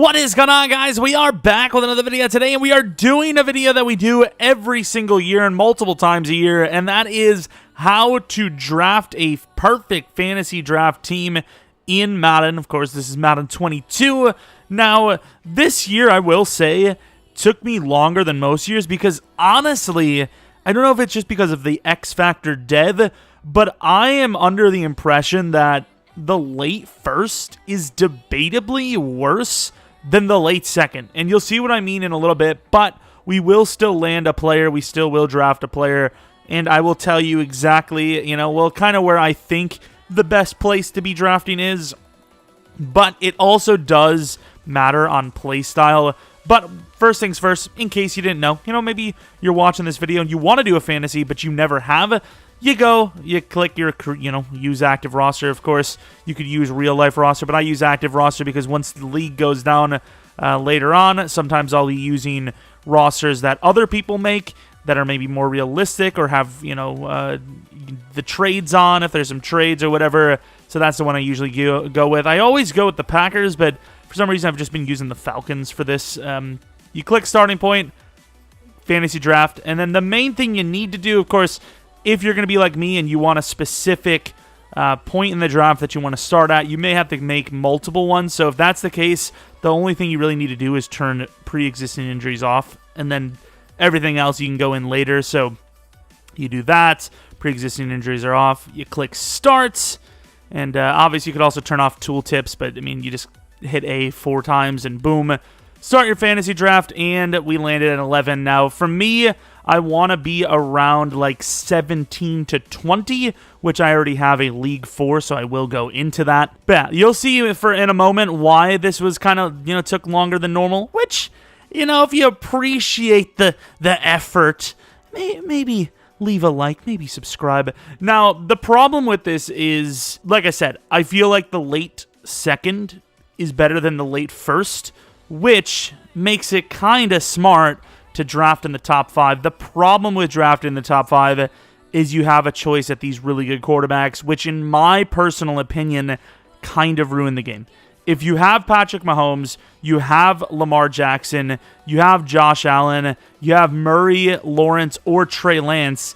What is going on, guys? We are back with another video today, and we are doing a video that we do every single year and multiple times a year, and that is how to draft a perfect fantasy draft team in Madden. Of course, this is Madden 22. Now, this year, I will say, took me longer than most years because, honestly, I don't know if it's just because of the X Factor dev, but I am under the impression that the late first is debatably worse than the late second. And you'll see what I mean in a little bit, but we will still land a player. We still will draft a player. And I will tell you exactly, kind of where I think the best place to be drafting is. But it also does matter on play style. But first things first, in case you didn't know, maybe you're watching this video and you want to do a fantasy, but you never have. You click your, use active roster. Of course, you could use real life roster, but I use active roster because once the league goes down later on, sometimes I'll be using rosters that other people make that are maybe more realistic or have, the trades on if there's some trades or whatever. So that's the one I usually go with. I always go with the Packers, but for some reason I've just been using the Falcons for this. You click starting point, fantasy draft, and then the main thing you need to do, of course, if you're going to be like me and you want a specific point in the draft that you want to start at, you may have to make multiple ones. So if that's the case, the only thing you really need to do is turn pre-existing injuries off, and then everything else you can go in later. So you do that, pre-existing injuries are off, you click start, and obviously you could also turn off tooltips, but I mean, you just hit A 4 times and boom, start your fantasy draft, and we landed at 11. Now, for me, I want to be around like 17 to 20, which I already have a league for, so I will go into that. But yeah, you'll see in a moment why this was kind of, took longer than normal, which, if you appreciate the effort, maybe leave a like, maybe subscribe. Now, the problem with this is, like I said, I feel like the late second is better than the late first, which makes it kind of smart to draft in the top 5. The problem with drafting in the top 5 is you have a choice at these really good quarterbacks, which in my personal opinion kind of ruin the game. If you have Patrick Mahomes, you have Lamar Jackson, you have Josh Allen, you have Murray, Lawrence, or Trey Lance,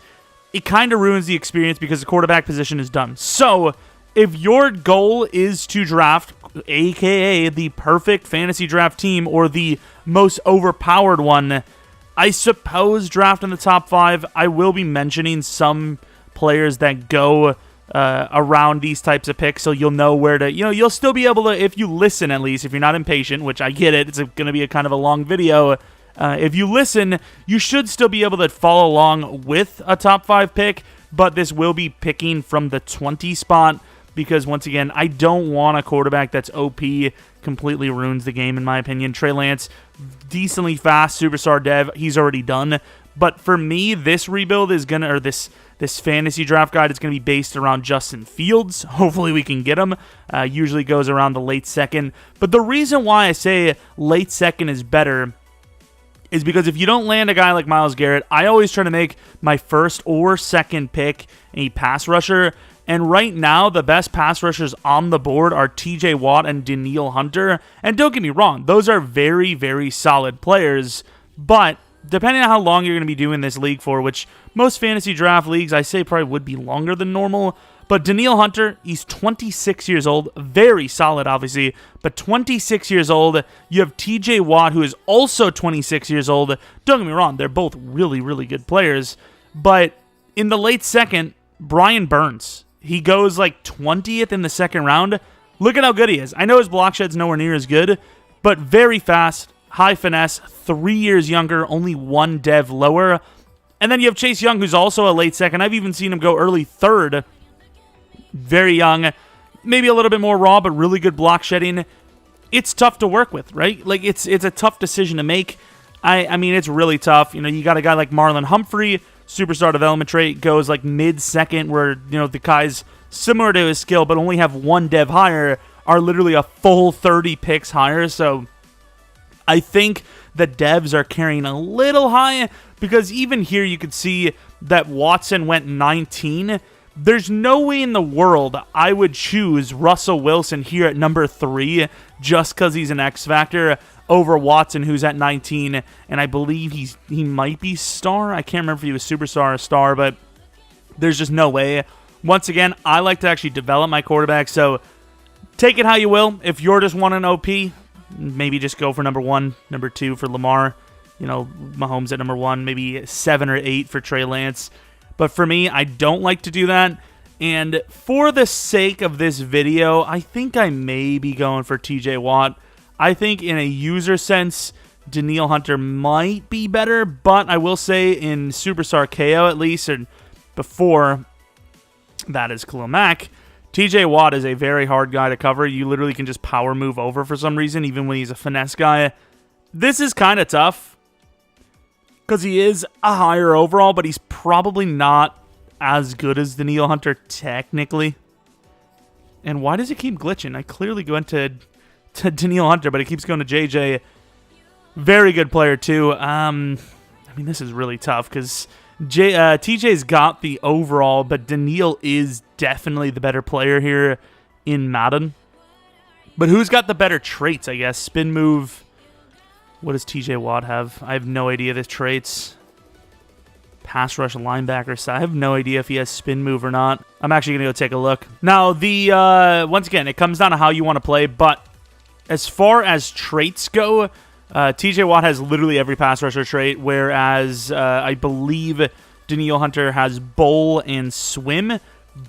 it kind of ruins the experience because the quarterback position is done. So if your goal is to draft, aka the perfect fantasy draft team or the most overpowered one, I suppose draft in the top 5. I will be mentioning some players that go around these types of picks, so you'll know where to, you'll still be able to, if you listen at least, if you're not impatient, which I get it, it's going to be a kind of a long video. If you listen, you should still be able to follow along with a top 5 pick, but this will be picking from the 20 spot. Because, once again, I don't want a quarterback that's OP, completely ruins the game, in my opinion. Trey Lance, decently fast, superstar dev, he's already done. But for me, this rebuild is going to, or this fantasy draft guide is going to be based around Justin Fields. Hopefully we can get him. Usually goes around the late second. But the reason why I say late second is better is because if you don't land a guy like Myles Garrett, I always try to make my first or second pick a pass rusher. And right now, the best pass rushers on the board are TJ Watt and Danielle Hunter. And don't get me wrong, those are very, very solid players. But depending on how long you're going to be doing this league for, which most fantasy draft leagues, I say probably would be longer than normal. But Danielle Hunter, he's 26 years old. Very solid, obviously. But 26 years old. You have TJ Watt, who is also 26 years old. Don't get me wrong, they're both really, really good players. But in the late second, Brian Burns, he goes like 20th in the second round. Look at how good he is. I know his block shed's nowhere near as good, but very fast, high finesse, 3 years younger, only 1 dev lower. And then you have Chase Young, who's also a late second. I've even seen him go early third. Very young, maybe a little bit more raw, but really good block shedding. It's tough to work with, right? Like, it's a tough decision to make. I mean, it's really tough. You got a guy like Marlon Humphrey, superstar development trait, goes like mid-second, where, the guys similar to his skill but only have 1 dev higher are literally a full 30 picks higher. So I think the devs are carrying a little high because even here you could see that Watson went 19, There's no way in the world I would choose Russell Wilson here at number 3 just because he's an X Factor over Watson, who's at 19, and I believe he might be star. I can't remember if he was superstar or star, but there's just no way. Once again, I like to actually develop my quarterback, so take it how you will. If you're just wanting OP, maybe just go for number 1, number 2 for Lamar. You know, Mahomes at number 1, maybe 7 or 8 for Trey Lance. But for me, I don't like to do that. And for the sake of this video, I think I may be going for TJ Watt. I think in a user sense, Danielle Hunter might be better. But I will say in Superstar KO at least, and before that is Khalil Mack, TJ Watt is a very hard guy to cover. You literally can just power move over for some reason, even when he's a finesse guy. This is kind of tough because he is a higher overall, but he's probably not as good as Danielle Hunter technically. And why does it keep glitching? I clearly went to Danielle Hunter, but it keeps going to JJ. Very good player too. I mean, this is really tough because TJ's got the overall, but Danielle is definitely the better player here in Madden. But who's got the better traits, I guess? Spin move. What does TJ Watt have? I have no idea the traits. Pass rush linebacker side. I have no idea if he has spin move or not. I'm actually going to go take a look. Now, once again, it comes down to how you want to play, but as far as traits go, TJ Watt has literally every pass rusher trait, whereas I believe Danielle Hunter has bowl and swim,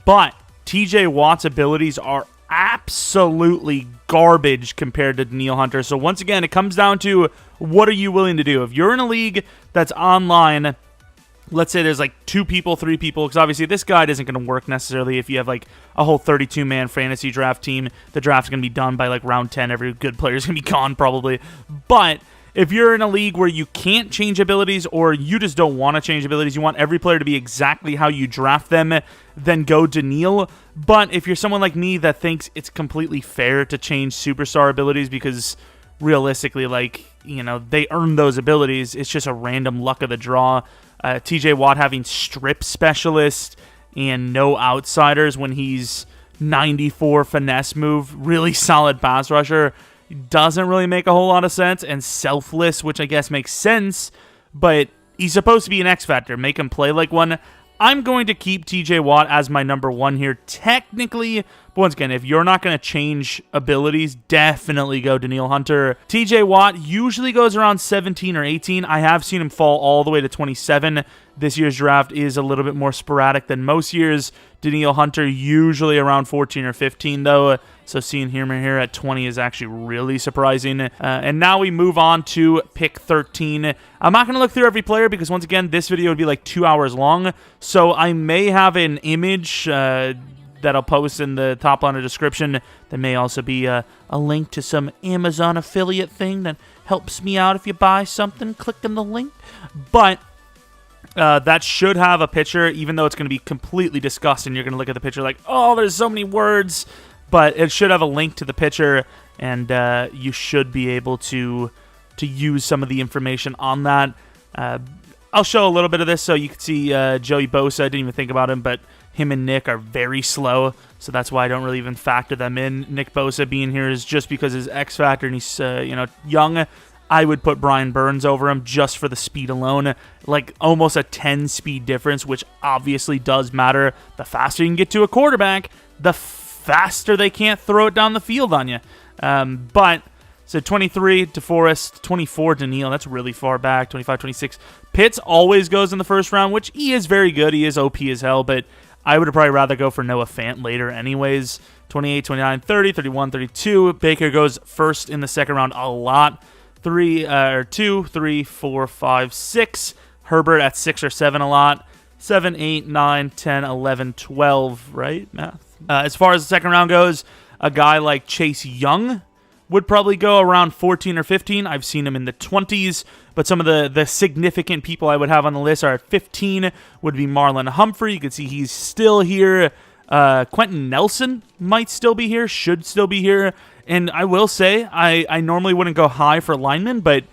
but TJ Watt's abilities are absolutely garbage compared to Danielle Hunter. So once again, it comes down to what are you willing to do? If you're in a league that's online, let's say there's like 2 people, 3 people, because obviously this guide isn't going to work necessarily if you have like a whole 32-man fantasy draft team. The draft's going to be done by like round 10. Every good player is going to be gone probably. But if you're in a league where you can't change abilities or you just don't want to change abilities, you want every player to be exactly how you draft them, then go Danielle. But if you're someone like me that thinks it's completely fair to change superstar abilities because realistically, like, you know, they earn those abilities, it's just a random luck of the draw. TJ Watt having strip specialist and no outsiders when he's 94 finesse move, really solid pass rusher, doesn't really make a whole lot of sense. And selfless, which I guess makes sense, but he's supposed to be an X Factor. Make him play like one. I'm going to keep TJ Watt as my number 1 here, technically. But once again, if you're not going to change abilities, definitely go Danielle Hunter. TJ Watt usually goes around 17 or 18. I have seen him fall all the way to 27. This year's draft is a little bit more sporadic than most years. Danielle Hunter usually around 14 or 15, though. So seeing him here at 20 is actually really surprising. And now we move on to pick 13. I'm not going to look through every player because, once again, this video would be like 2 hours long. So I may have an image that I'll post in the top line of description. There may also be a link to some Amazon affiliate thing that helps me out if you buy something. Click on the link. But that should have a picture, even though it's going to be completely disgusting. You're going to look at the picture like, oh, there's so many words. But it should have a link to the picture, and you should be able to use some of the information on that. I'll show a little bit of this so you can see Joey Bosa. I didn't even think about him, but him and Nick are very slow, so that's why I don't really even factor them in. Nick Bosa being here is just because his X factor, and he's young. I would put Brian Burns over him just for the speed alone, like almost a 10 speed difference, which obviously does matter. The faster you can get to a quarterback, the faster they can't throw it down the field on you. But so 23 DeForest, 24 Danielle, that's really far back. 25, 26. Pitts always goes in the first round, which he is very good. He is OP as hell, but I would probably rather go for Noah Fant later anyways. 28, 29, 30, 31, 32. Baker goes first in the second round a lot. 2, 3, 4, 5, 6. Herbert at 6 or 7 a lot. 7, 8, 9, 10, 11, 12, right? Math. As far as the second round goes, a guy like Chase Young would probably go around 14 or 15. I've seen him in the 20s, but some of the significant people I would have on the list are at 15 would be Marlon Humphrey. You can see he's still here. Quentin Nelson might still be here, should still be here. And I will say, I normally wouldn't go high for linemen, but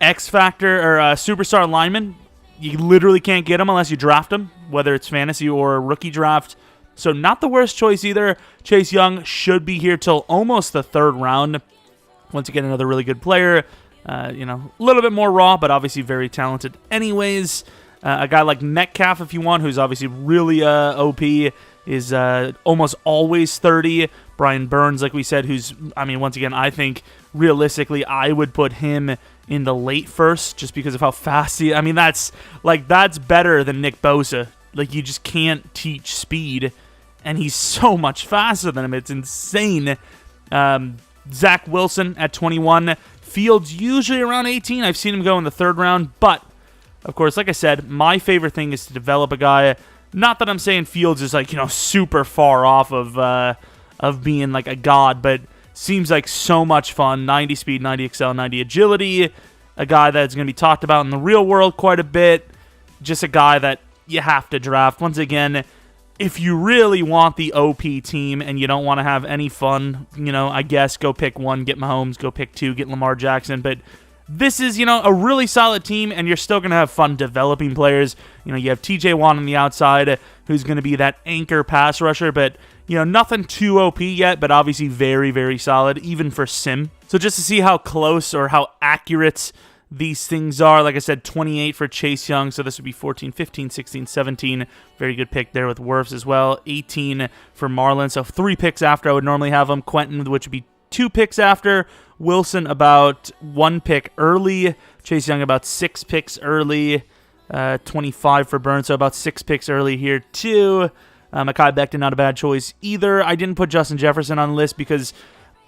X Factor or superstar linemen, you literally can't get them unless you draft them, whether it's fantasy or rookie draft. So not the worst choice either. Chase Young should be here till almost the 3rd round. Once again, another really good player. A little bit more raw, but obviously very talented anyways. A guy like Metcalf, if you want, who's obviously really OP, is almost always 30. Brian Burns, like we said, who's, once again, I think realistically I would put him in the late first just because of how fast he... that's better than Nick Bosa. Like, you just can't teach speed, and he's so much faster than him. It's insane. Zach Wilson at 21. Fields usually around 18. I've seen him go in the 3rd round, but, of course, like I said, my favorite thing is to develop a guy. Not that I'm saying Fields is, super far off of being, like, a god, but seems like so much fun. 90 speed, 90 excel, 90 agility. A guy that's going to be talked about in the real world quite a bit. Just a guy that you have to draft. Once again, if you really want the OP team and you don't want to have any fun, I guess go pick 1, get Mahomes, go pick 2, get Lamar Jackson, but this is, a really solid team, and you're still going to have fun developing players. You have TJ Watt on the outside, who's going to be that anchor pass rusher, but, nothing too OP yet, but obviously very, very solid, even for Sim. So just to see how close or how accurate these things are, like I said, 28 for Chase Young, so this would be 14, 15, 16, 17. Very good pick there with Wirfs as well. 18 for Marlon, so 3 picks after I would normally have him. Quentin, which would be 2 picks after. Wilson about 1 pick early. Chase Young about 6 picks early. 25 for Burns, so about 6 picks early here too. Mekhi Becton, not a bad choice either. I didn't put Justin Jefferson on the list because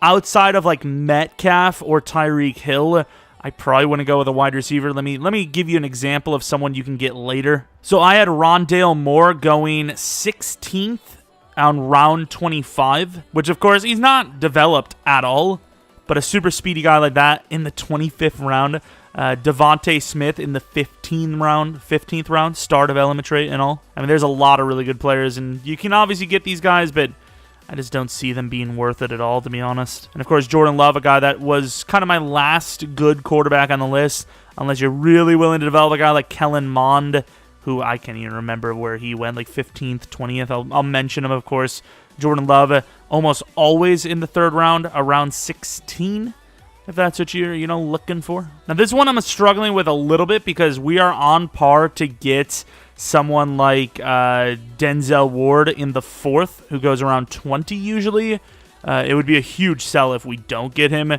outside of like Metcalf or Tyreek Hill, I probably wouldn't go with a wide receiver. Let me give you an example of someone you can get later. So I had Rondale Moore going 16th on round 25, which of course he's not developed at all, but a super speedy guy like that in the 25th round. Devontae Smith in the 15th round, star development trait and all. There's a lot of really good players, and you can obviously get these guys, but I just don't see them being worth it at all, to be honest. And, of course, Jordan Love, a guy that was kind of my last good quarterback on the list, unless you're really willing to develop a guy like Kellen Mond, who I can't even remember where he went, like 15th, 20th. I'll mention him, of course. Jordan Love, almost always in the 3rd round, around 16, if that's what you're, looking for. Now, this one I'm struggling with a little bit because we are on par to get someone like Denzel Ward in the 4th, who goes around 20 usually. It would be a huge sell if we don't get him,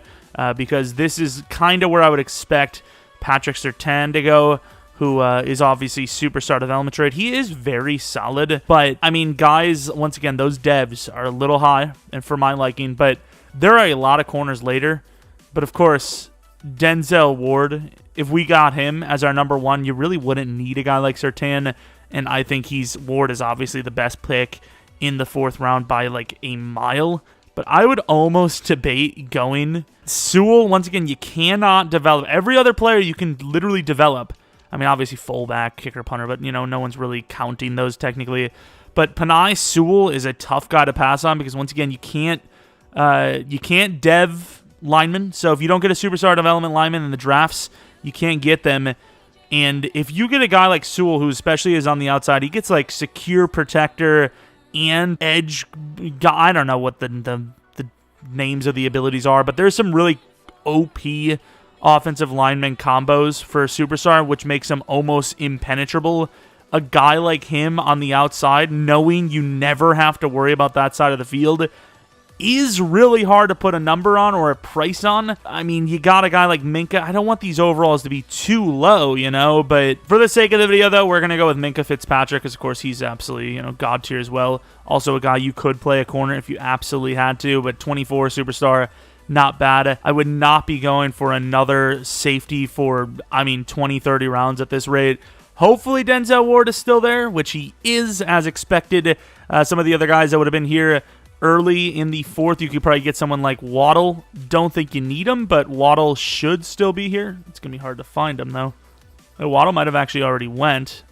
because this is kind of where I would expect Patrick Surtain to go, who is obviously superstar development trade. He is very solid, but, guys, once again, those devs are a little high, and for my liking, but there are a lot of corners later. But, of course, Denzel Ward, if we got him as our number 1, you really wouldn't need a guy like Surtain, and I think Ward is obviously the best pick in the 4th round by like a mile. But I would almost debate going Sewell. Once again, you cannot develop. Every other player you can literally develop. Obviously fullback, kicker, punter, but no one's really counting those technically. But Penei Sewell is a tough guy to pass on because once again, you can't dev linemen. So if you don't get a superstar development lineman in the drafts, you can't get them. And if you get a guy like Sewell, who especially is on the outside, he gets like secure protector and edge guy. I don't know what the names of the abilities are, but there's some really OP offensive lineman combos for a superstar, which makes him almost impenetrable. A guy like him on the outside, knowing you never have to worry about that side of the field, is really hard to put a number on or a price on. You got a guy like Minkah. I don't want these overalls to be too low, but for the sake of the video, though, we're going to go with Minkah Fitzpatrick because, of course, he's absolutely, god tier as well. Also a guy you could play a corner if you absolutely had to, but 24 superstar, not bad. I would not be going for another safety for, 20, 30 rounds at this rate. Hopefully Denzel Ward is still there, which he is as expected. Some of the other guys that would have been here early in the 4th, you could probably get someone like Waddle. Don't think you need him, but Waddle should still be here. It's going to be hard to find him, though. Waddle might have actually already went.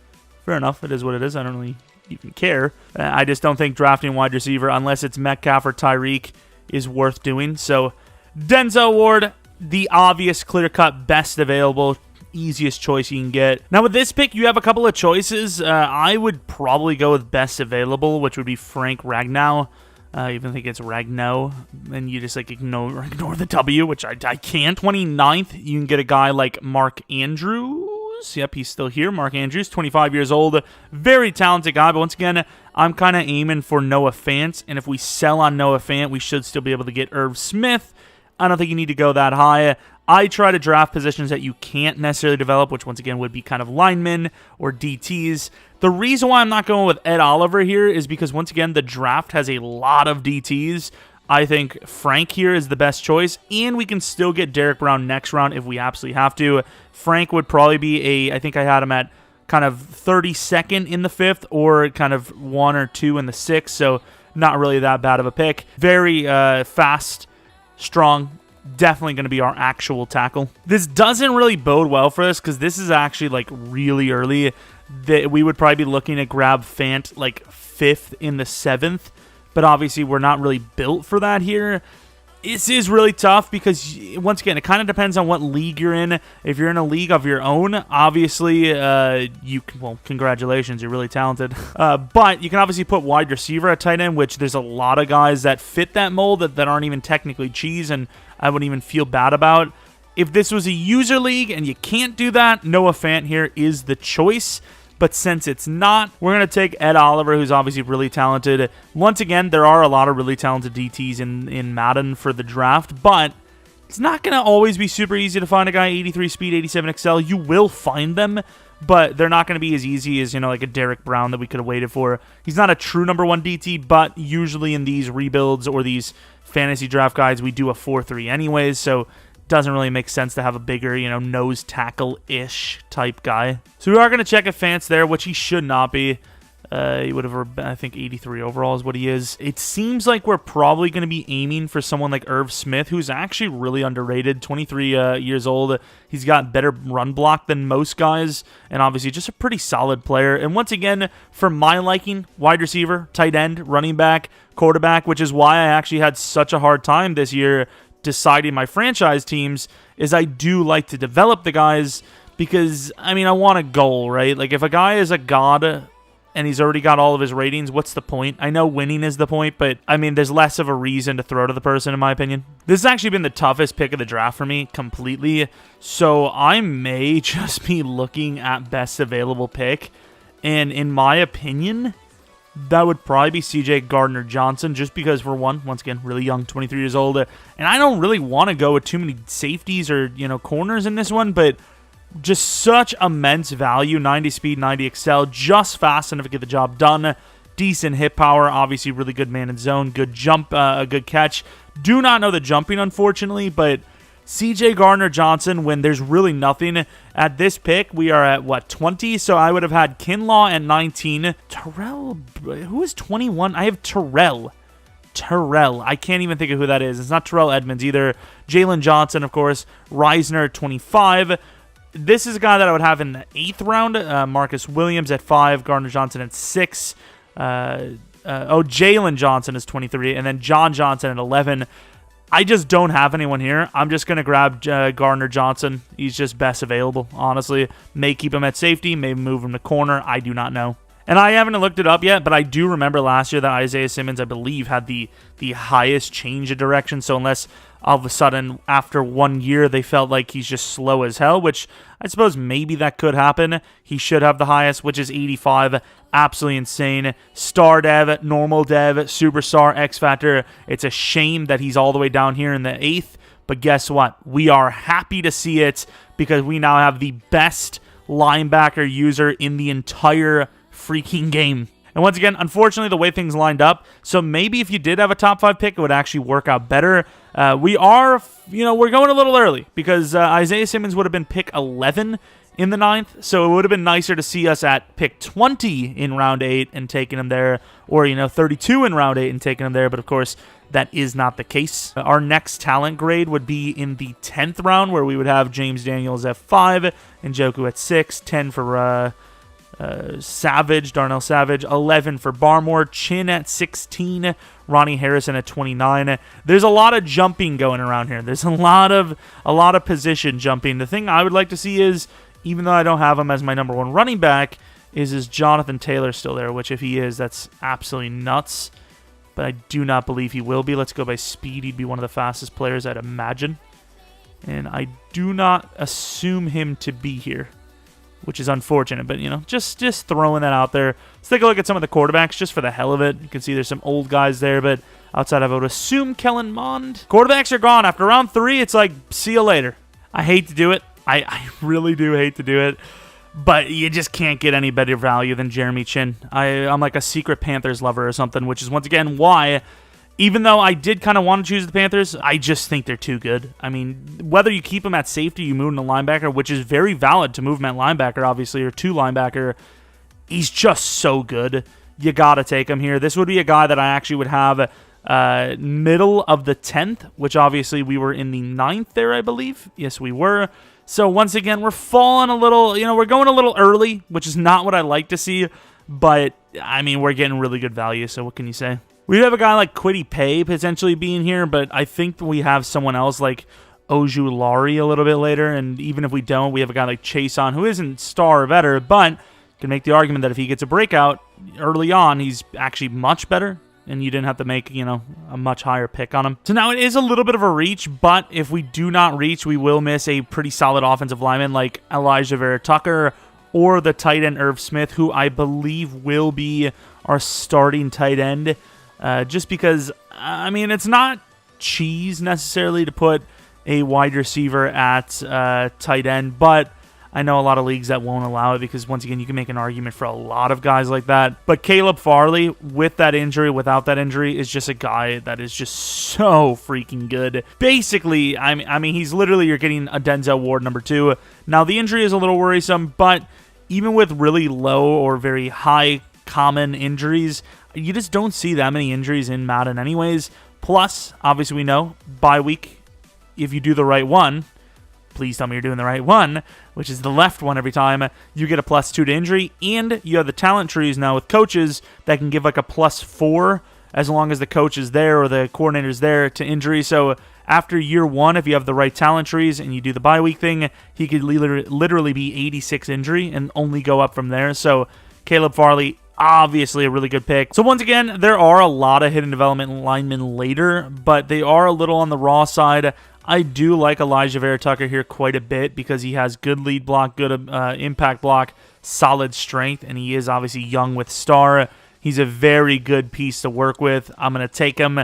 Fair enough. It is what it is. I don't really even care. I just don't think drafting wide receiver, unless it's Metcalf or Tyreek, is worth doing. So Denzel Ward, the obvious clear-cut best available easiest choice you can get. Now with this pick, you have a couple of choices. I would probably go with best available, which would be Frank Ragnow. I even think it's Ragnow, and you just like ignore the W, which I can't. 29th, you can get a guy like Mark Andrews. Yep, he's still here. Mark Andrews, 25 years old. Very talented guy, but once again, I'm kind of aiming for Noah Fant, and if we sell on Noah Fant, we should still be able to get Irv Smith. I don't think you need to go that high. I try to draft positions that you can't necessarily develop, which once again would be kind of linemen or DTs. The reason why I'm not going with Ed Oliver here is because, once again, the draft has a lot of DTs. I think Frank here is the best choice, and we can still get Derek Brown next round if we absolutely have to. Frank would probably be I think I had him at kind of 32nd in the 5th or kind of 1 or 2 in the 6th, so not really that bad of a pick. Very fast, strong, definitely going to be our actual tackle. This doesn't really bode well for us because this is actually like really early. That we would probably be looking to grab Fant like 5th in the 7th, but obviously we're not really built for that here. This is really tough because, once again, it kind of depends on what league you're in. If you're in a league of your own, obviously, well, congratulations, you're really talented. But you can obviously put wide receiver at tight end, which there's a lot of guys that fit that mold that aren't even technically cheese, and I wouldn't even feel bad about. If this was a user league and you can't do that, Noah Fant here is the choice. But since it's not, we're going to take Ed Oliver, who's obviously really talented. Once again, there are a lot of really talented DTs in Madden for the draft, but it's not going to always be super easy to find a guy 83 speed, 87 excel. You will find them, but they're not going to be as easy as, like a Derek Brown that we could have waited for. He's not a true number 1 DT, but usually in these rebuilds or these fantasy draft guides, we do a 4-3 anyways, so doesn't really make sense to have a bigger, nose tackle-ish type guy. So we are going to check if Fant's there, which he should not be. He would have, I think, 83 overall is what he is. It seems like we're probably going to be aiming for someone like Irv Smith, who's actually really underrated, 23 years old. He's got better run block than most guys, and obviously just a pretty solid player. And once again, for my liking, wide receiver, tight end, running back, quarterback, which is why I actually had such a hard time this year deciding my franchise teams, is I do like to develop the guys because, I want a goal, right? Like, if a guy is a god and he's already got all of his ratings, what's the point? I know winning is the point, but, there's less of a reason to throw to the person, in my opinion. This has actually been the toughest pick of the draft for me, completely, so I may just be looking at best available pick, and in my opinion, that would probably be CJ Gardner-Johnson, just because we're once again, really young, 23 years old. And I don't really want to go with too many safeties or, corners in this one, but just such immense value. 90 speed, 90 excel, just fast enough to get the job done. Decent hit power, obviously really good man in zone, good jump, a good catch. Do not know the jumping, unfortunately, but CJ Gardner-Johnson, when there's really nothing at this pick, we are at, 20? So I would have had Kinlaw at 19. Terrell, who is 21? I have Terrell. I can't even think of who that is. It's not Terrell Edmonds either. Jalen Johnson, of course. Reisner at 25. This is a guy that I would have in the 8th round. Marcus Williams at 5. Gardner-Johnson at 6. Jalen Johnson is 23. And then John Johnson at 11. I just don't have anyone here. I'm just going to grab Gardner-Johnson. He's just best available, honestly. May keep him at safety, may move him to corner. I do not know. And I haven't looked it up yet, but I do remember last year that Isaiah Simmons, I believe, had the highest change of direction. So unless all of a sudden, after 1 year, they felt like he's just slow as hell, which I suppose maybe that could happen. He should have the highest, which is 85. Absolutely insane. Star dev, normal dev, superstar, X Factor. It's a shame that he's all the way down here in the 8th, but guess what? We are happy to see it because we now have the best linebacker user in the entire freaking game. And once again, unfortunately, the way things lined up, so maybe if you did have a top 5 pick, it would actually work out better. We're going a little early because Isaiah Simmons would have been pick 11 in the 9th, so it would have been nicer to see us at pick 20 in round 8 and taking him there, or 32 in round 8 and taking him there, but of course, that is not the case. Our next talent grade would be in the 10th round, where we would have James Daniels at 5, and Njoku at 6, 10 for Savage, Darnell Savage, 11 for Barmore, Chin at 16, Ronnie Harrison at 29. There's a lot of jumping going around here. There's a lot of position jumping. The thing I would like to see is, even though I don't have him as my number one running back, is Jonathan Taylor still there? Which, if he is, that's absolutely nuts. But I do not believe he will be. Let's go by speed. He'd be one of the fastest players, I'd imagine. And I do not assume him to be here, which is unfortunate, but, you know, just throwing that out there. Let's take a look at some of the quarterbacks just for the hell of it. You can see there's some old guys there, but outside of, I would assume, Kellen Mond. Quarterbacks are gone. After round 3, it's like, see you later. I hate to do it. I really do hate to do it, but you just can't get any better value than Jeremy Chin. I'm like a secret Panthers lover or something, which is, once again, why, even though I did kind of want to choose the Panthers, I just think they're too good. I mean, whether you keep them at safety, you move them to linebacker, which is very valid to move him at linebacker, obviously, or to linebacker. He's just so good. You got to take him here. This would be a guy that I actually would have middle of the 10th, which obviously we were in the 9th there, I believe. Yes, we were. So once again, we're falling a little, we're going a little early, which is not what I like to see. But, I mean, we're getting really good value, so what can you say? We have a guy like Kwity Paye potentially being here, but I think we have someone else like Ojulari a little bit later. And even if we don't, we have a guy like Chase on, who isn't star or better, but can make the argument that if he gets a breakout early on, he's actually much better. And you didn't have to make, a much higher pick on him. So now it is a little bit of a reach, but if we do not reach, we will miss a pretty solid offensive lineman like Elijah Vera-Tucker or the tight end Irv Smith, who I believe will be our starting tight end. Just because, I mean, it's not cheese necessarily to put a wide receiver at tight end, but I know a lot of leagues that won't allow it because, once again, you can make an argument for a lot of guys like that. But Caleb Farley, with that injury, without that injury, is just a guy that is just so freaking good. Basically, I mean, he's literally, you're getting a Denzel Ward number 2. Now, the injury is a little worrisome, but even with really low or very high common injuries, you just don't see that many injuries in Madden anyways. Plus, obviously we know, bye week, if you do the right one, please tell me you're doing the right one, which is the left one every time, you get a +2 to injury, and you have the talent trees now with coaches that can give like a +4 as long as the coach is there or the coordinator is there to injury. So after year 1, if you have the right talent trees and you do the bye week thing, he could literally be 86 injury and only go up from there. So Caleb Farley, obviously a really good pick. So once again, there are a lot of hidden development linemen later, but they are a little on the raw side. I do like Elijah Vera-Tucker here quite a bit because he has good lead block, good impact block, solid strength, and he is obviously young with star. He's a very good piece to work with. I'm going to take him.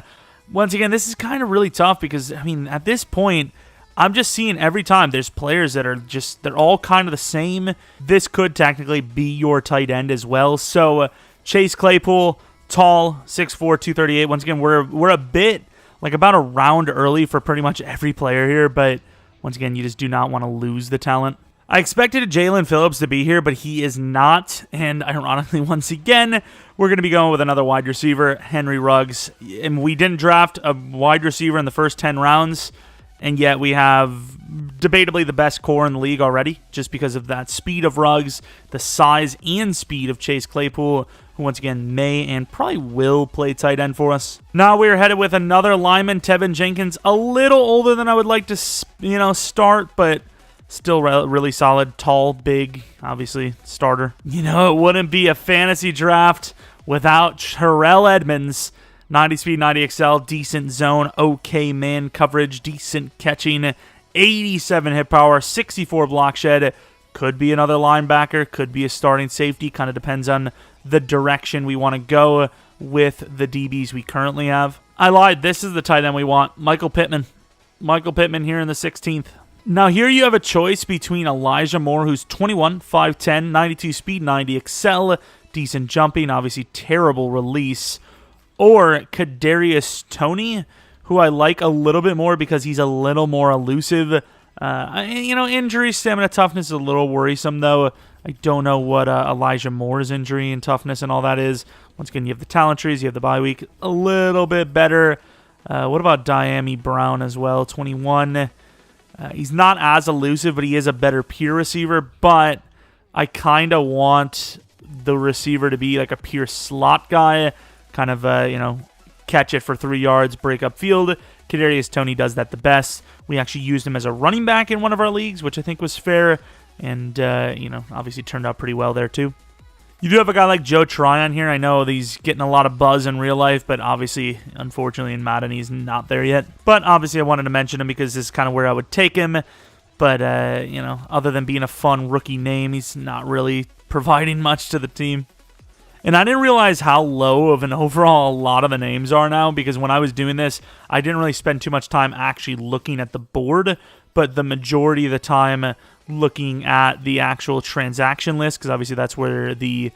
Once again, this is kind of really tough because, I mean, at this point, I'm just seeing every time there's players that are just, they're all kind of the same. This could technically be your tight end as well. So Chase Claypool, tall, 6'4", 238. Once again, we're a bit, like about a round early for pretty much every player here, but once again, you just do not want to lose the talent. I expected Jalen Phillips to be here, but he is not, and ironically, once again, we're going to be going with another wide receiver, Henry Ruggs, and we didn't draft a wide receiver in the first 10 rounds, and yet we have debatably the best core in the league already, just because of that speed of Ruggs, the size and speed of Chase Claypool, who once again may and probably will play tight end for us. Now we're headed with another lineman, Tevin Jenkins, a little older than I would like to, start, but still really solid, tall, big, obviously starter. It wouldn't be a fantasy draft without Terrell Edmonds. 90 speed, 90 XL, decent zone, okay man coverage, decent catching, 87 hit power, 64 block shed. Could be another linebacker, could be a starting safety, kind of depends on the direction we want to go with the DBs we currently have. I lied, this is the tight end we want, Michael Pittman. Michael Pittman here in the 16th. Now here you have a choice between Elijah Moore, who's 21, 5'10", 92 speed, 90 XL, decent jumping, obviously terrible release, or Kadarius Toney, who I like a little bit more because he's a little more elusive. Injury, stamina, toughness is a little worrisome, though. I don't know what Elijah Moore's injury and toughness and all that is. Once again, you have the talent trees, you have the bye week, a little bit better. What about Diami Brown as well, 21? He's not as elusive, but he is a better pure receiver, but I kind of want the receiver to be like a pure slot guy, kind of, catch it for 3 yards, break up field. Kadarius Toney does that the best. We actually used him as a running back in one of our leagues, which I think was fair, and, obviously turned out pretty well there too. You do have a guy like Joe Tryon here. I know he's getting a lot of buzz in real life, but obviously, unfortunately, in Madden, he's not there yet. But obviously, I wanted to mention him because this is kind of where I would take him. But, other than being a fun rookie name, he's not really providing much to the team. And I didn't realize how low of an overall a lot of the names are now, because when I was doing this, I didn't really spend too much time actually looking at the board, but the majority of the time looking at the actual transaction list, because obviously that's where the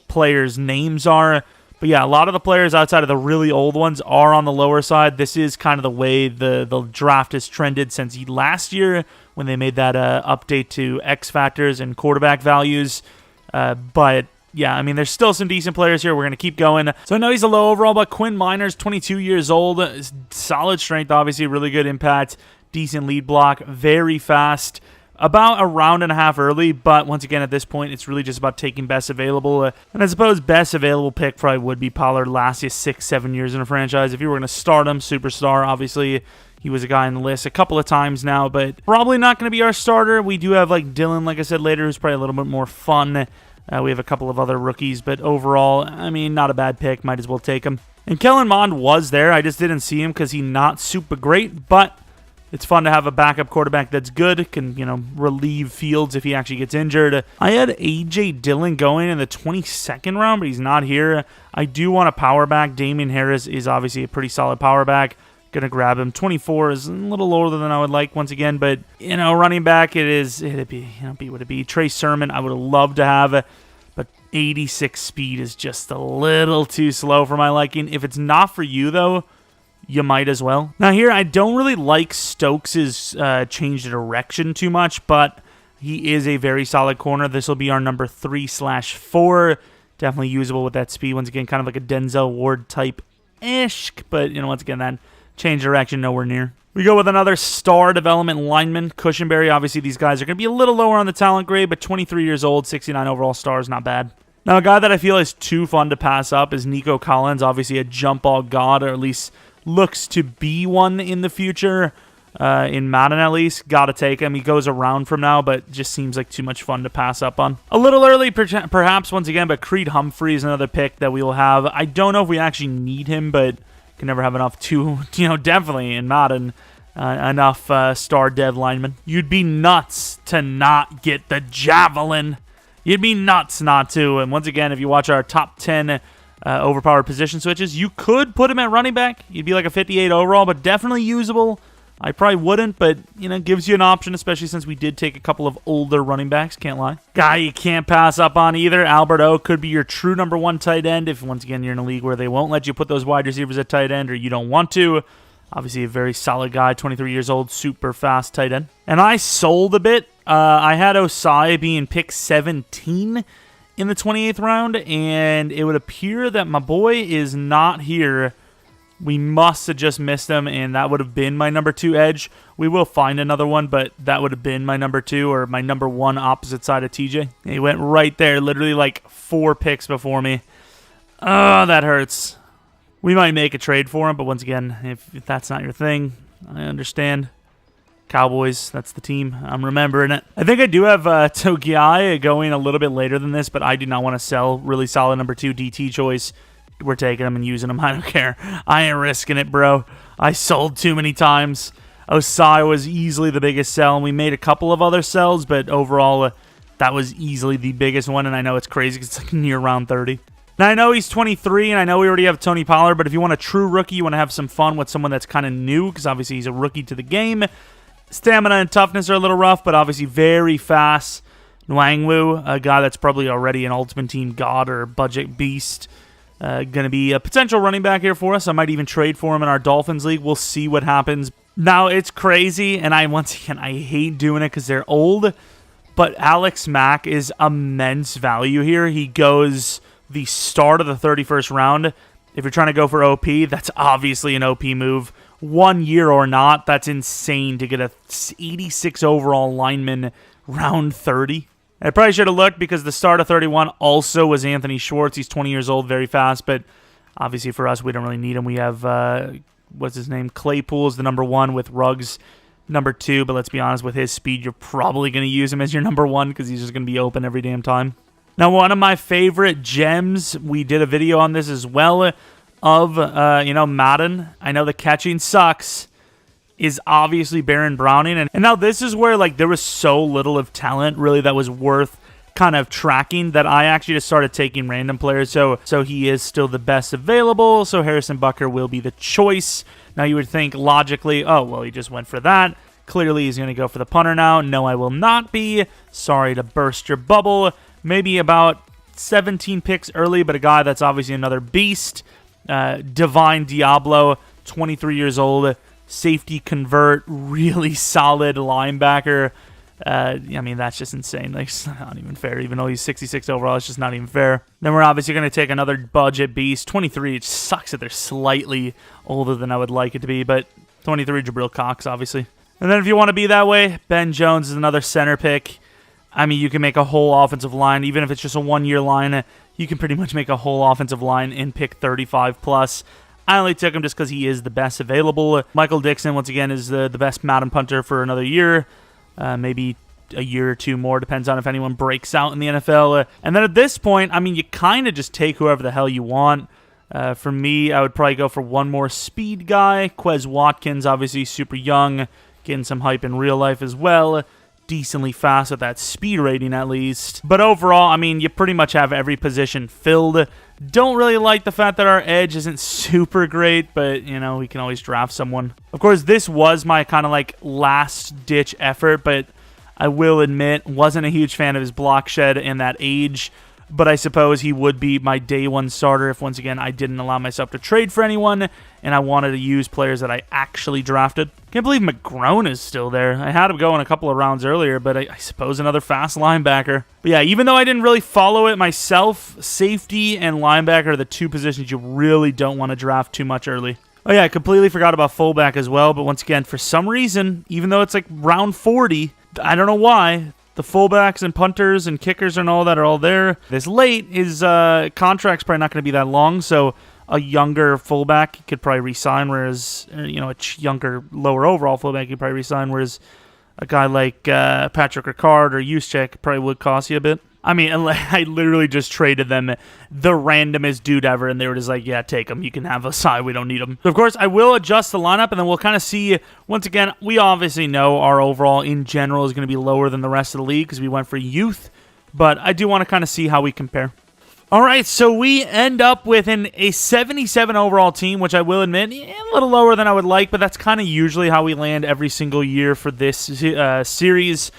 players' names are. But yeah, a lot of the players outside of the really old ones are on the lower side. This is kind of the way the draft has trended since last year when they made that update to X factors and quarterback values. But yeah, I mean, there's still some decent players here. We're going to keep going. So I know he's a low overall, but Quinn Minor's 22 years old. Solid strength, obviously, really good impact, decent lead block, very fast. About a round and a half early, but once again, at this point, it's really just about taking best available. And I suppose best available pick probably would be Pollard. Last 6-7 years in a franchise. If you were going to start him, superstar, obviously, he was a guy on the list a couple of times now, but probably not going to be our starter. We do have like Dylan, like I said later, who's probably a little bit more fun. We have a couple of other rookies, but overall, I mean, not a bad pick. Might as well take him. And Kellen Mond was there. I just didn't see him because he's not super great, but it's fun to have a backup quarterback that's good, can, relieve Fields if he actually gets injured. I had A.J. Dillon going in the 22nd round, but he's not here. I do want a power back. Damian Harris is obviously a pretty solid power back. Going to grab him. 24 is a little lower than I would like once again, but, running back, it'd be what it be. Trey Sermon, I would have loved to have, but 86 speed is just a little too slow for my liking. If it's not for you, though, you might as well. Now here, I don't really like Stokes' change of direction too much, but he is a very solid corner. This will be our number 3/4. Definitely usable with that speed. Once again, kind of like a Denzel Ward type-ish, but, once again, that change of direction nowhere near. We go with another star development lineman, Cushenberry. Obviously, these guys are going to be a little lower on the talent grade, but 23 years old, 69 overall stars, not bad. Now, a guy that I feel is too fun to pass up is Nico Collins. Obviously, a jump ball god, or at least looks to be one in the future, in Madden at least. Gotta take him. He goes around from now, but just seems like too much fun to pass up on. A little early, perhaps, once again, but Creed Humphrey is another pick that we will have. I don't know if we actually need him, but can never have enough to, definitely in Madden, enough star dev linemen. You'd be nuts to not get the Javelin. You'd be nuts not to. And once again, if you watch our top 10 overpowered position switches, you could put him at running back. You'd be like a 58 overall, but definitely usable. I probably wouldn't, but, gives you an option, especially since we did take a couple of older running backs, can't lie. Guy you can't pass up on either, Albert O could be your true number 1 tight end if, once again, you're in a league where they won't let you put those wide receivers at tight end or you don't want to. Obviously, a very solid guy, 23 years old, super fast tight end. And I sold a bit. I had Osai being pick 17 in the 28th round, and it would appear that my boy is not here. We must have just missed him, and that would have been my number 2 edge. We will find another one, but that would have been my number 2 or my number 1 opposite side of TJ. He went right there, literally like 4 picks before me. Oh, that hurts. We might make a trade for him, but once again, if that's not your thing, I understand. Cowboys, that's the team. I'm remembering it. I think I do have Togiai going a little bit later than this, but I do not want to sell. Really solid number 2 DT choice. We're taking them and using them. I don't care. I ain't risking it, bro. I sold too many times. Osai was easily the biggest sell, and we made a couple of other sells, but overall, that was easily the biggest one, and I know it's crazy because it's like near round 30. Now, I know he's 23, and I know we already have Tony Pollard, but if you want a true rookie, you want to have some fun with someone that's kind of new, because obviously he's a rookie to the game. Stamina and toughness are a little rough, but obviously very fast. Nwangwu, a guy that's probably already an Ultimate Team god or budget beast. Going to be a potential running back here for us. I might even trade for him in our Dolphins League. We'll see what happens. Now, it's crazy, and I hate doing it because they're old, but Alex Mack is immense value here. He goes the start of the 31st round. If you're trying to go for OP, that's obviously an OP move. 1 year or not, that's insane to get a 86 overall lineman round 30. I probably should have looked because the start of 31 also was Anthony Schwartz. He's 20 years old, very fast, but obviously for us, we don't really need him. We have, what's his name? Claypool's the number 1 with Ruggs number 2, but let's be honest, with his speed, you're probably going to use him as your number 1 because he's just going to be open every damn time. Now, one of my favorite gems, we did a video on this as well, of, Madden. I know the catching sucks, is obviously Baron Browning. And now this is where, like, there was so little of talent, really, that was worth kind of tracking that I actually just started taking random players. So he is still the best available, so Harrison Butker will be the choice. Now, you would think, logically, oh, well, he just went for that. Clearly, he's going to go for the punter now. No, I will not be. Sorry to burst your bubble. Maybe about 17 picks early, but a guy that's obviously another beast. Divine Diablo, 23 years old, safety convert, really solid linebacker. I mean, that's just insane. Like, it's not even fair. Even though he's 66 overall, it's just not even fair. Then we're obviously going to take another budget beast. 23, it sucks that they're slightly older than I would like it to be, but 23, Jabril Cox, obviously. And then if you want to be that way, Ben Jones is another center pick. I mean, you can make a whole offensive line, even if it's just a one-year line. You can pretty much make a whole offensive line in pick 35+. I only took him just because he is the best available. Michael Dixon, once again, is the best Madden punter for another year. Maybe a year or two more, depends on if anyone breaks out in the NFL. And then at this point, I mean, you kind of just take whoever the hell you want. For me, I would probably go for one more speed guy. Quez Watkins, obviously super young, getting some hype in real life as well. Decently fast with that speed rating at least. But overall, I mean, you pretty much have every position filled. Don't really like the fact that our edge isn't super great, but, you know, we can always draft someone. Of course, this was my kind of like last-ditch effort, but I will admit, wasn't a huge fan of his block shed and that age. But I suppose he would be my day one starter if, once again, I didn't allow myself to trade for anyone and I wanted to use players that I actually drafted. Can't believe McGrone is still there. I had him going a couple of rounds earlier, but I suppose another fast linebacker. But yeah, even though I didn't really follow it myself, safety and linebacker are the two positions you really don't want to draft too much early. Oh yeah, I completely forgot about fullback as well, but once again, for some reason, even though it's like round 40, I don't know why, the fullbacks and punters and kickers and all that are all there this late. His contract's probably not going to be that long, so a younger fullback could probably re-sign, whereas, you know, a younger, lower overall fullback could probably re-sign, whereas a guy like Patrick Ricard or Juszczyk probably would cost you a bit. I mean, I literally just traded them the randomest dude ever, and they were just like, yeah, take him. You can have a side. We don't need him. So, of course, I will adjust the lineup, and then we'll kind of see. Once again, we obviously know our overall in general is going to be lower than the rest of the league because we went for youth, but I do want to kind of see how we compare. All right, so we end up with a 77 overall team, which I will admit, a little lower than I would like, but that's kind of usually how we land every single year for this series.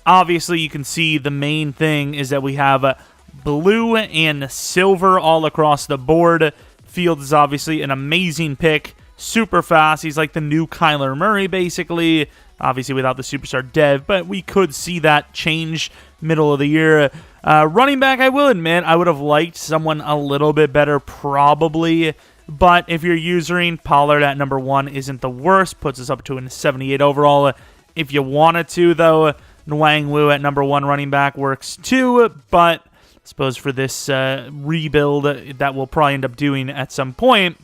Obviously, you can see the main thing is that we have blue and silver all across the board. Fields is obviously an amazing pick. Super fast. He's like the new Kyler Murray, basically. Obviously, without the superstar dev, but we could see that change middle of the year. Running back, I will admit, I would have liked someone a little bit better, probably. But if you're using Pollard at number 1 isn't the worst. Puts us up to a 78 overall. If you wanted to, though, Nwang Wu at number 1 running back works too, but I suppose for this rebuild that we'll probably end up doing at some point,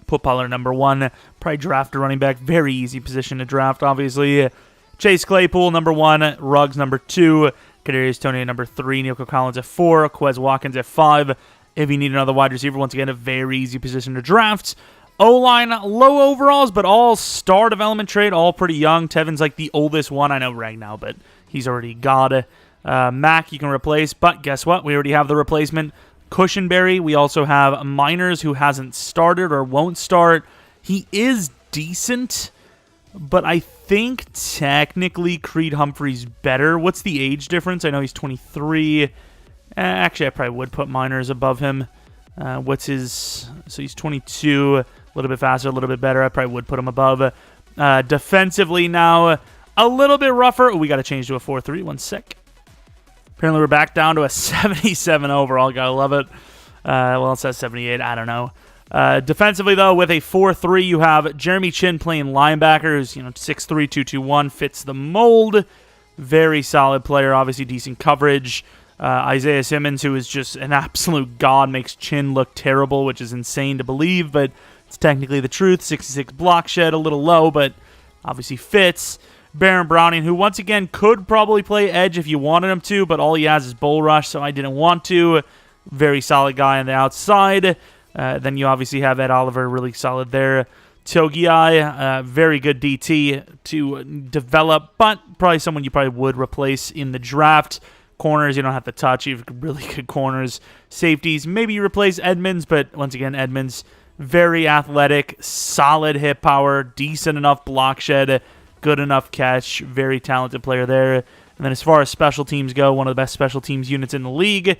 put Pollard number 1, probably draft a running back. Very easy position to draft, obviously. Chase Claypool, number 1, Ruggs, number 2, Kadarius Toney at number 3, Nico Collins at 4, Quez Watkins at 5. If you need another wide receiver, once again, a very easy position to draft. O-line, low overalls, but all star development trade, all pretty young. Tevin's like the oldest one. I know Ragnow, but he's already got it. Mac, you can replace, but guess what? We already have the replacement. Cushenberry, we also have Miners, who hasn't started or won't start. He is decent, but I think technically Creed Humphrey's better. What's the age difference? I know he's 23. Actually, I probably would put Miners above him. What's his... So he's 22, a little bit faster, a little bit better. I probably would put him above. Defensively now, a little bit rougher. Oh, we got to change to a 4-3. 1 sec. Apparently, we're back down to a 77 overall. Gotta love it. Well, it says 78. I don't know. Defensively, though, with a 4-3, you have Jeremy Chin playing linebacker, who's 6'3", 221, fits the mold. Very solid player, obviously decent coverage. Isaiah Simmons, who is just an absolute god, makes Chin look terrible, which is insane to believe, but it's technically the truth. 66 block shed, a little low, but obviously fits. Baron Browning, who once again could probably play edge if you wanted him to, but all he has is bull rush, so I didn't want to. Very solid guy on the outside. Then you obviously have Ed Oliver, really solid there. Togiai, very good DT to develop, but probably someone you probably would replace in the draft. Corners, you don't have to touch. You have really good corners. Safeties, maybe you replace Edmonds, but once again, Edmonds, very athletic, solid hit power, decent enough block shed, good enough catch, very talented player there. And then as far as special teams go, one of the best special teams units in the league.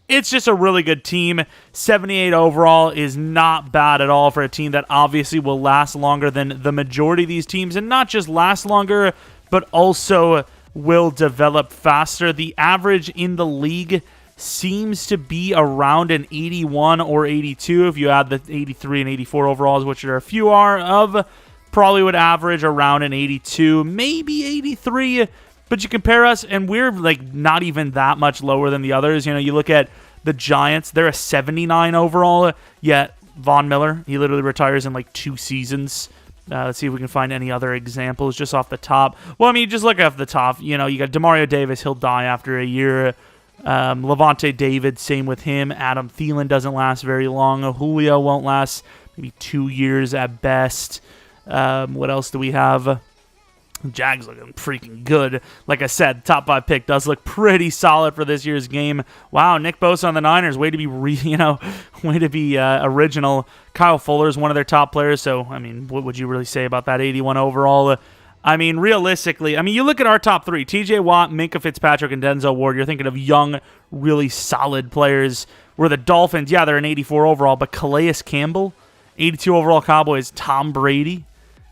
It's just a really good team. 78 overall is not bad at all for a team that obviously will last longer than the majority of these teams, and not just last longer, but also will develop faster. The average in the league seems to be around an 81 or 82 if you add the 83 and 84 overalls, which there are a few of. Probably would average around an 82, maybe 83. But you compare us, and we're like not even that much lower than the others. You know, you look at the Giants, they're a 79 overall, yet Von Miller, he literally retires in like 2 seasons. Let's see if we can find any other examples just off the top. Well, I mean, just look off the top. You know, you got Demario Davis, he'll die after a year. Levante David, same with him. Adam Thielen doesn't last very long. Julio won't last maybe 2 years at best. What else do we have? Jags looking freaking good. Like I said, top 5 pick does look pretty solid for this year's game. Wow, Nick Bosa on the Niners, way to be original. Kyle Fuller is one of their top players, so I mean, what would you really say about that 81 overall? I mean, realistically, you look at our top 3, TJ Watt, Minkah Fitzpatrick, and Denzel Ward. You're thinking of young, really solid players. Where the Dolphins, yeah, they're an 84 overall, but Calais Campbell, 82 overall Cowboys, Tom Brady,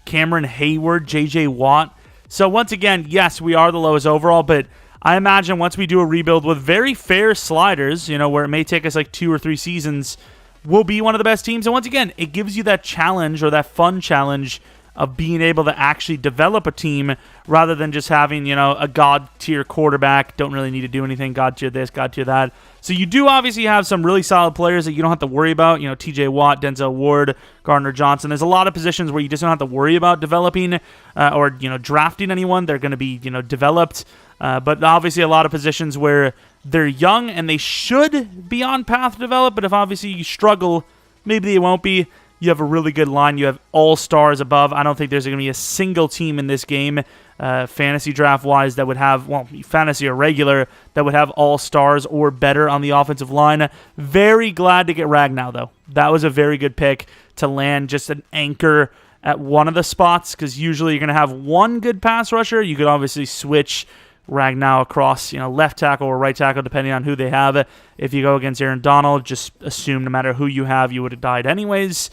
Cameron Hayward, JJ Watt. So once again, yes, we are the lowest overall, but I imagine once we do a rebuild with very fair sliders, you know, where it may take us like 2 or 3 seasons, we'll be one of the best teams. And once again, it gives you that challenge or that fun challenge of being able to actually develop a team rather than just having, you know, a god-tier quarterback, don't really need to do anything, god-tier this, god-tier that. So you do obviously have some really solid players that you don't have to worry about, you know, TJ Watt, Denzel Ward, Gardner Johnson. There's a lot of positions where you just don't have to worry about developing or, you know, drafting anyone. They're going to be, you know, developed. But obviously a lot of positions where they're young and they should be on path to develop, but if obviously you struggle, maybe they won't be. You have a really good line. You have all-stars above. I don't think there's going to be a single team in this game, fantasy draft-wise, that would have, well, fantasy or regular, that would have all-stars or better on the offensive line. Very glad to get Ragnow, though. That was a very good pick to land just an anchor at one of the spots, because usually you're going to have one good pass rusher. You could obviously switch Ragnow across, you know, left tackle or right tackle, depending on who they have. If you go against Aaron Donald, just assume no matter who you have, you would have died anyways.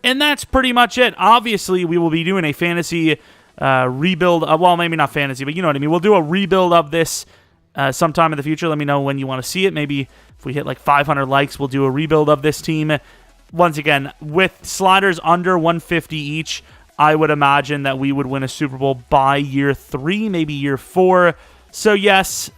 And that's pretty much it. Obviously, we will be doing a fantasy rebuild. Well, maybe not fantasy, but you know what I mean. We'll do a rebuild of this sometime in the future. Let me know when you want to see it. Maybe if we hit like 500 likes, we'll do a rebuild of this team. Once again, with sliders under 150 each, I would imagine that we would win a Super Bowl by year 3, maybe year 4. So yes,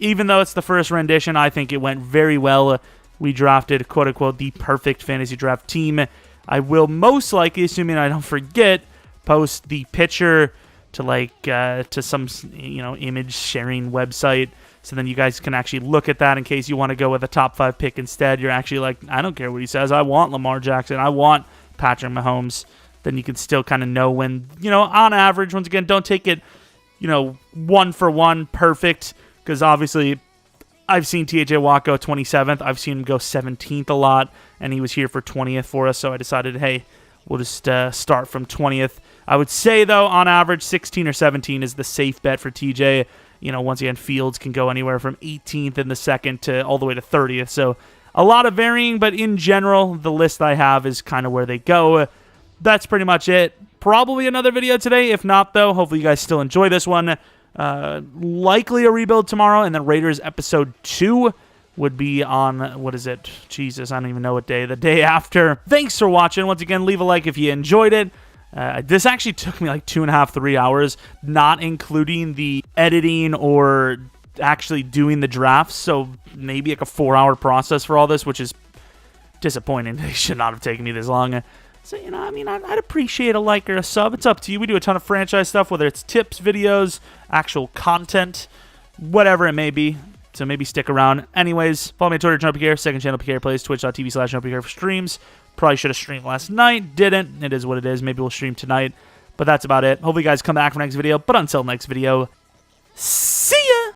even though it's the first rendition, I think it went very well. We drafted, quote-unquote, the perfect fantasy draft team. I will most likely, assuming I don't forget, post the picture to to some, you know, image sharing website, so then you guys can actually look at that in case you want to go with a top 5 pick instead. You're actually like, I don't care what he says. I want Lamar Jackson. I want Patrick Mahomes. Then you can still kind of know when, you know, on average, once again, don't take it, you know, 1-for-1 perfect, because obviously I've seen TJ Watt go 27th. I've seen him go 17th a lot, and he was here for 20th for us, so I decided, hey, we'll just start from 20th. I would say, though, on average, 16 or 17 is the safe bet for TJ. You know, once again, Fields can go anywhere from 18th in the second to all the way to 30th, so a lot of varying, but in general, the list I have is kind of where they go. That's pretty much it. Probably another video today. If not, though, hopefully you guys still enjoy this one. Likely a rebuild tomorrow, and then Raiders episode 2 would be on, what is it? Jesus, I don't even know what day. The day after. Thanks for watching. Once again, leave a like if you enjoyed it. This actually took me like 2.5, 3 hours, not including the editing or actually doing the drafts. So maybe like a 4-hour process for all this, which is disappointing. It should not have taken me this long. So, you know, I mean, I'd appreciate a like or a sub. It's up to you. We do a ton of franchise stuff, whether it's tips, videos, actual content, whatever it may be. So maybe stick around. Anyways, follow me on Twitter, Jeromepkr, second channel, PK Plays, twitch.tv/Jeromepkr for streams. Probably should have streamed last night. Didn't. It is what it is. Maybe we'll stream tonight. But that's about it. Hopefully you guys come back for next video. But until next video, see ya!